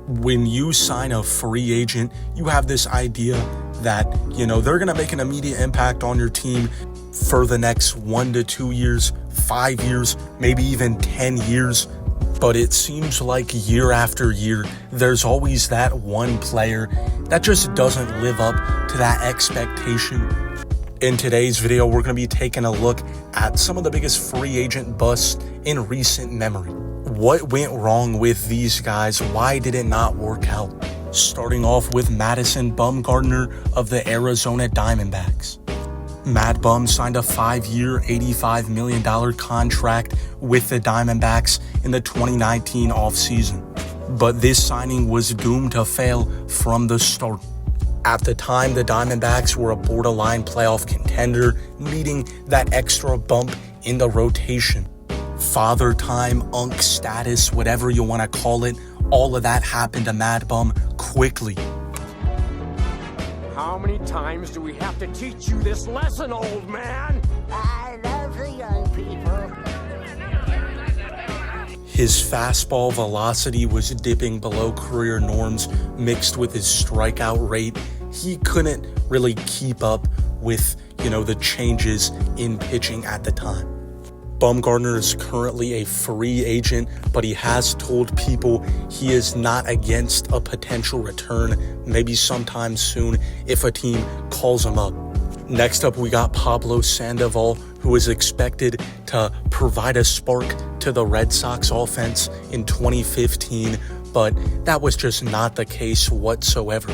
When you sign a free agent, you have this idea that, they're going to make an immediate impact on your team for the next 1 to 2 years, 5 years, maybe even 10 years. But it seems like year after year, there's always that one player that just doesn't live up to that expectation. In today's video, we're going to be taking a look at some of the biggest free agent busts in recent memory. What went wrong with these guys? Why did it not work out? Starting off with Madison Bumgarner of the Arizona Diamondbacks. Mad Bum signed a 5-year, $85 million contract with the Diamondbacks in the 2019 offseason. But this signing was doomed to fail from the start. At the time, the Diamondbacks were a borderline playoff contender, needing that extra bump in the rotation. Father time, unk status, whatever you want to call it, all of that happened to Mad Bum quickly. How many times do we have to teach you this lesson, old man? I love the young people. His fastball velocity was dipping below career norms, mixed with his strikeout rate. He couldn't really keep up with, the changes in pitching at the time. Bumgarner is currently a free agent, but he has told people he is not against a potential return, maybe sometime soon if a team calls him up. Next up, we got Pablo Sandoval, who is expected to provide a spark to the Red Sox offense in 2015, but that was just not the case whatsoever.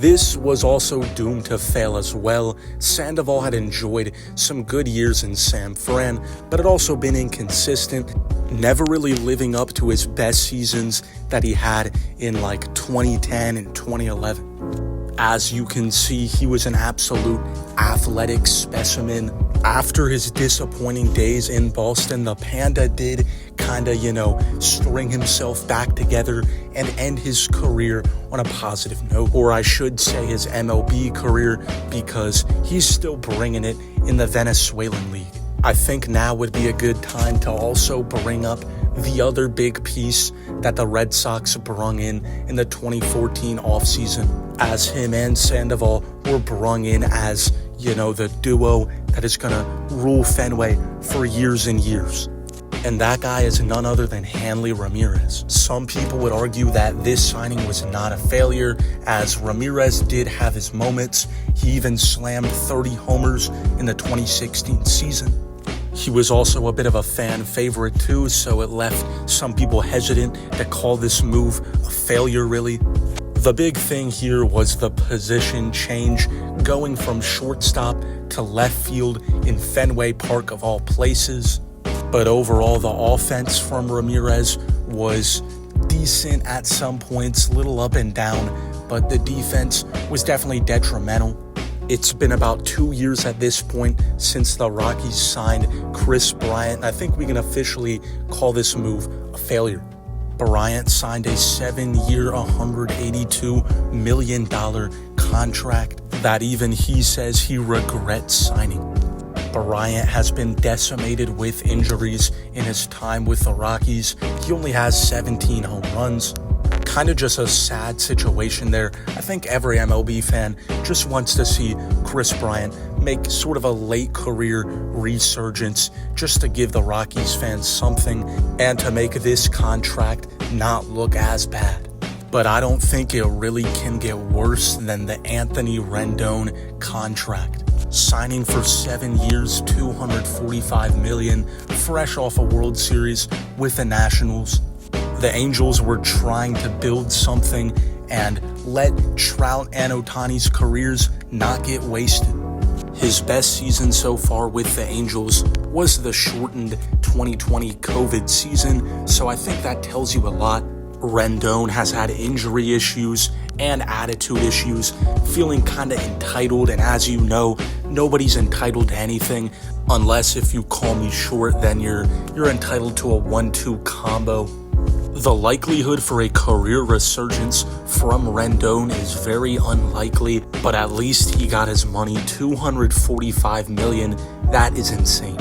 This was also doomed to fail as well. Sandoval had enjoyed some good years in San Fran, but had also been inconsistent, never really living up to his best seasons that he had in 2010 and 2011. As you can see, he was an absolute athletic specimen. After his disappointing days in Boston, the Panda did string himself back together and end his career on a positive note. Or I should say his MLB career, because he's still bringing it in the Venezuelan league. I think now would be a good time to also bring up the other big piece that the Red Sox brung in the 2014 offseason, as him and Sandoval were brung in as, the duo that is going to rule Fenway for years and years. And that guy is none other than Hanley Ramirez. Some people would argue that this signing was not a failure, as Ramirez did have his moments. He even slammed 30 homers in the 2016 season. He was also a bit of a fan favorite too, so it left some people hesitant to call this move a failure, really. The big thing here was the position change, going from shortstop to left field in Fenway Park of all places. But overall, the offense from Ramirez was decent at some points, little up and down, but the defense was definitely detrimental. It's been about 2 years at this point since the Rockies signed Kris Bryant. I think we can officially call this move a failure. Bryant signed a 7-year, $182 million contract that even he says he regrets signing. Bryant has been decimated with injuries in his time with the Rockies. He only has 17 home runs. Kind of just a sad situation there. I think every MLB fan just wants to see Kris Bryant make sort of a late career resurgence, just to give the Rockies fans something and to make this contract not look as bad. But I don't think it really can get worse than the Anthony Rendon contract. Signing for 7 years, $245 million, fresh off a World Series with the Nationals. The Angels were trying to build something and let Trout and Ohtani's careers not get wasted. His best season so far with the Angels was the shortened 2020 COVID season, so I think that tells you a lot. Rendon has had injury issues and attitude issues, feeling kind of entitled, and as you know, nobody's entitled to anything unless if you call me short, then you're entitled to a 1-2 combo. The likelihood for a career resurgence from Rendon is very unlikely, but at least he got his money, $245 million. That is insane.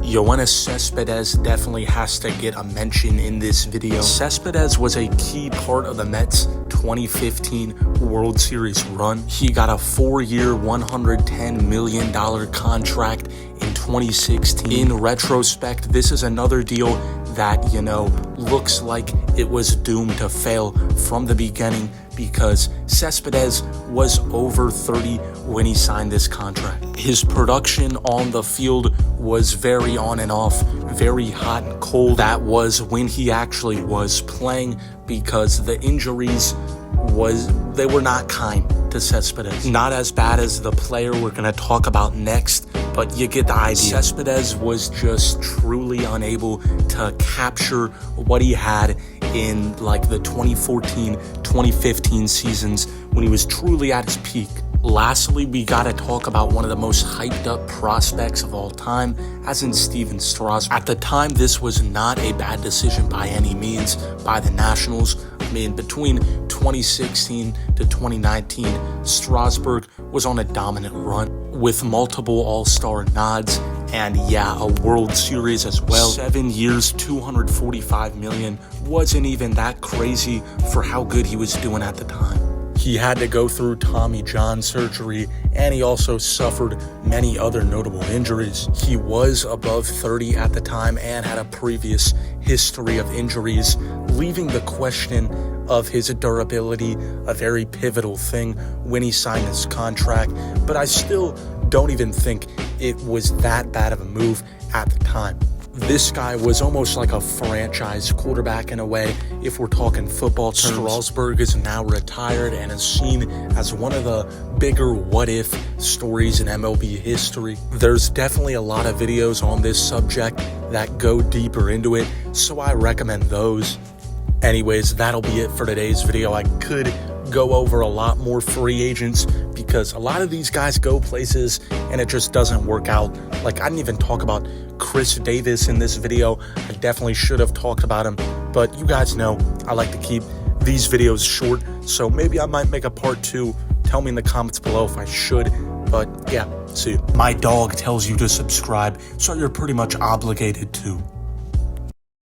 Yoenis Cespedes definitely has to get a mention in this video. Cespedes was a key part of the Mets' 2015 World Series run. He got a 4-year, $110 million contract in 2016. In retrospect, this is another deal that, looks like it was doomed to fail from the beginning because Cespedes was over 30 when he signed this contract. His production on the field was very on and off, very hot and cold. That was when he actually was playing because the injuries they were not kind to Cespedes. Not as bad as the player we're going to talk about next, but you get the idea. Cespedes was just truly unable to capture what he had in the 2014-2015 seasons when he was truly at his peak. Lastly, we gotta talk about one of the most hyped up prospects of all time, as in Steven Strasburg. At the time, this was not a bad decision by any means by the Nationals. Between 2016 to 2019, Strasburg was on a dominant run with multiple All-Star nods and a World Series as well. 7 years, $245 million wasn't even that crazy for how good he was doing at the time. He had to go through Tommy John surgery, and he also suffered many other notable injuries. He was above 30 at the time and had a previous history of injuries, leaving the question of his durability a very pivotal thing when he signed his contract. But I still don't even think it was that bad of a move at the time. This guy was almost like a franchise quarterback in a way, if we're talking football terms. Strasburg is now retired and is seen as one of the bigger what-if stories in MLB history. There's definitely a lot of videos on this subject that go deeper into it, so I recommend those. Anyways, that'll be it for today's video. I could go over a lot more free agents because a lot of these guys go places and it just doesn't work out. I didn't even talk about Chris Davis in this video. I definitely should have talked about him, but you guys know I like to keep these videos short, so maybe I might make a part 2. Tell me in the comments below if I should, but see you. My dog tells you to subscribe, so you're pretty much obligated to.